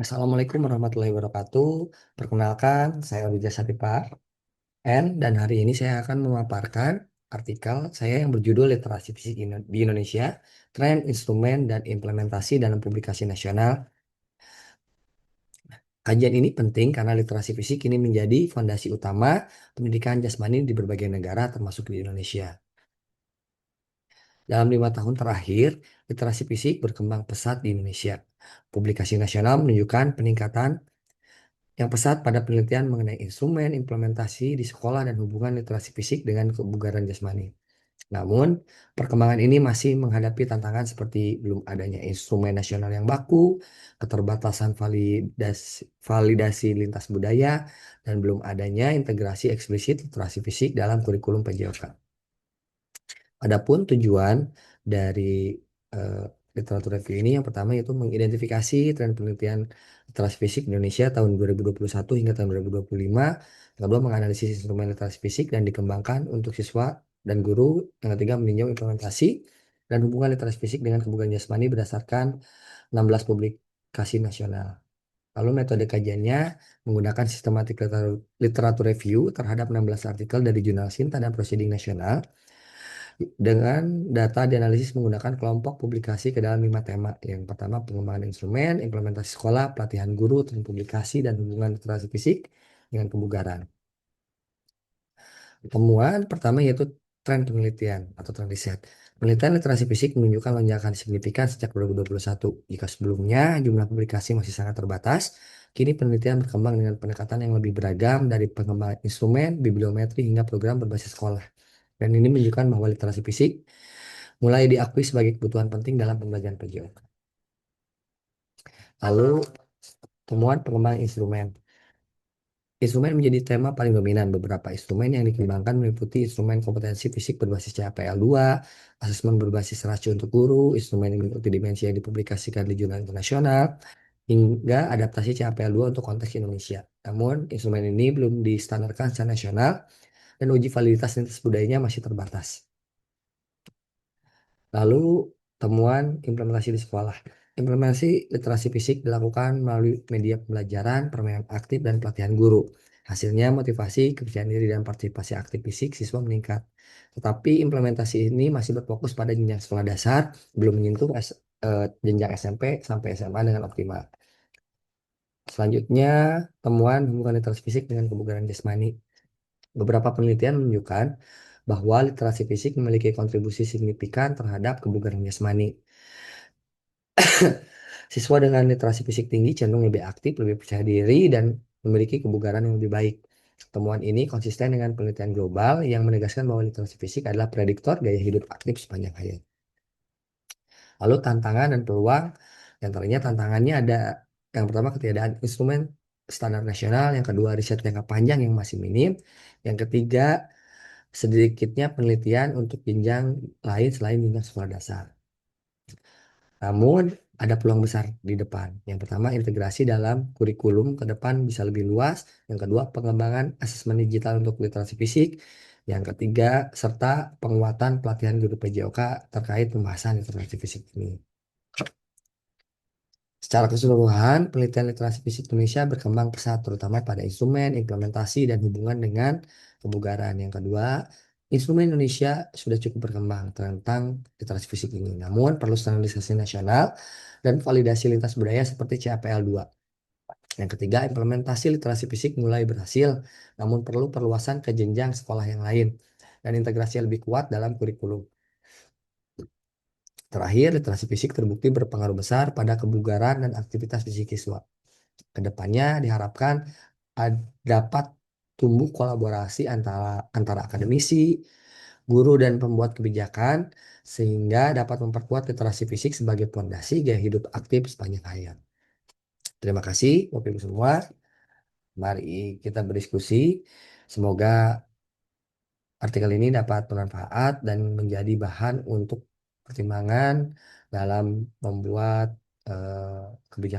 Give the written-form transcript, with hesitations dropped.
Assalamualaikum warahmatullahi wabarakatuh. Perkenalkan, saya Olivia Satipar N dan hari ini saya akan memaparkan artikel saya yang berjudul Literasi Fisik di Indonesia, Tren, Instrumen, dan Implementasi dalam Publikasi Nasional. Kajian ini penting karena literasi fisik ini menjadi fondasi utama pendidikan jasmani di berbagai negara termasuk di Indonesia. Dalam 5 tahun terakhir, literasi fisik berkembang pesat di Indonesia. Publikasi nasional menunjukkan peningkatan yang pesat pada penelitian mengenai instrumen, implementasi di sekolah, dan hubungan literasi fisik dengan kebugaran jasmani. Namun, perkembangan ini masih menghadapi tantangan seperti belum adanya instrumen nasional yang baku, keterbatasan validasi lintas budaya, dan belum adanya integrasi eksplisit literasi fisik dalam kurikulum PJOK. Adapun tujuan dari eh, literatur review ini yang pertama yaitu mengidentifikasi tren penelitian literasi fisik Indonesia tahun 2021 hingga tahun 2025. Yang kedua, menganalisis instrumen literasi fisik dan dikembangkan untuk siswa dan guru. Yang ketiga, meninjau implementasi dan hubungan literasi fisik dengan kebugaran jasmani berdasarkan 16 publikasi nasional. Lalu metode kajiannya menggunakan sistematik literatur review terhadap 16 artikel dari jurnal Sinta dan Proceeding Nasional dengan data dianalisis menggunakan kelompok publikasi ke dalam 5 tema. Yang pertama, pengembangan instrumen, implementasi sekolah, pelatihan guru, tren publikasi, dan hubungan literasi fisik dengan kebugaran. Temuan pertama yaitu tren penelitian atau tren riset. Penelitian literasi fisik menunjukkan lonjakan signifikan sejak 2021. Jika sebelumnya jumlah publikasi masih sangat terbatas, kini penelitian berkembang dengan pendekatan yang lebih beragam dari pengembangan instrumen, bibliometri, hingga program berbasis sekolah. Dan ini menunjukkan bahwa literasi fisik mulai diakui sebagai kebutuhan penting dalam pembelajaran PJOK. Lalu, temuan pengembangan instrumen. Instrumen menjadi tema paling dominan. Beberapa instrumen yang dikembangkan meliputi instrumen kompetensi fisik berbasis CAPL-2, asesmen berbasis rasio untuk guru, instrumen yang mengikuti dimensi yang dipublikasikan di jurnal internasional, hingga adaptasi CAPL-2 untuk konteks Indonesia. Namun, instrumen ini belum distandarkan secara nasional dan uji validitas lintas budayanya masih terbatas. Lalu, temuan implementasi di sekolah. Implementasi literasi fisik dilakukan melalui media pembelajaran, permainan aktif, dan pelatihan guru. Hasilnya, motivasi, kepercayaan diri, dan partisipasi aktif fisik siswa meningkat. Tetapi implementasi ini masih berfokus pada jenjang sekolah dasar, belum menyentuh jenjang SMP sampai SMA dengan optimal. Selanjutnya, temuan hubungan literasi fisik dengan kebugaran jasmani. Beberapa penelitian menunjukkan bahwa literasi fisik memiliki kontribusi signifikan terhadap kebugaran jasmani. Siswa dengan literasi fisik tinggi cenderung lebih aktif, lebih percaya diri, dan memiliki kebugaran yang lebih baik. Temuan ini konsisten dengan penelitian global yang menegaskan bahwa literasi fisik adalah prediktor gaya hidup aktif sepanjang hayat. Lalu tantangan dan peluang, yang antaranya tantangannya ada yang pertama ketiadaan instrumen standar nasional, yang kedua riset jangka panjang yang masih minim, yang ketiga sedikitnya penelitian untuk jenjang lain selain jenjang sekolah dasar. Namun, ada peluang besar di depan. Yang pertama, integrasi dalam kurikulum ke depan bisa lebih luas. Yang kedua, pengembangan asesmen digital untuk literasi fisik. Yang ketiga, serta penguatan pelatihan guru PJOK terkait pembahasan literasi fisik ini. Secara keseluruhan, penelitian literasi fisik Indonesia berkembang pesat, terutama pada instrumen, implementasi, dan hubungan dengan kebugaran. Yang kedua, instrumen Indonesia sudah cukup berkembang tentang literasi fisik ini. Namun, perlu standarisasi nasional dan validasi lintas budaya seperti CAPL-2. Yang ketiga, implementasi literasi fisik mulai berhasil, namun perlu perluasan ke jenjang sekolah yang lain dan integrasi yang lebih kuat dalam kurikulum. Terakhir, literasi fisik terbukti berpengaruh besar pada kebugaran dan aktivitas fisik siswa. Kedepannya diharapkan dapat tumbuh kolaborasi antara akademisi, guru, dan pembuat kebijakan sehingga dapat memperkuat literasi fisik sebagai fondasi gaya hidup aktif sepanjang hayat. Terima kasih Bapak Ibu semua. Mari kita berdiskusi. Semoga artikel ini dapat bermanfaat dan menjadi bahan untuk pertimbangan dalam membuat kebijakan.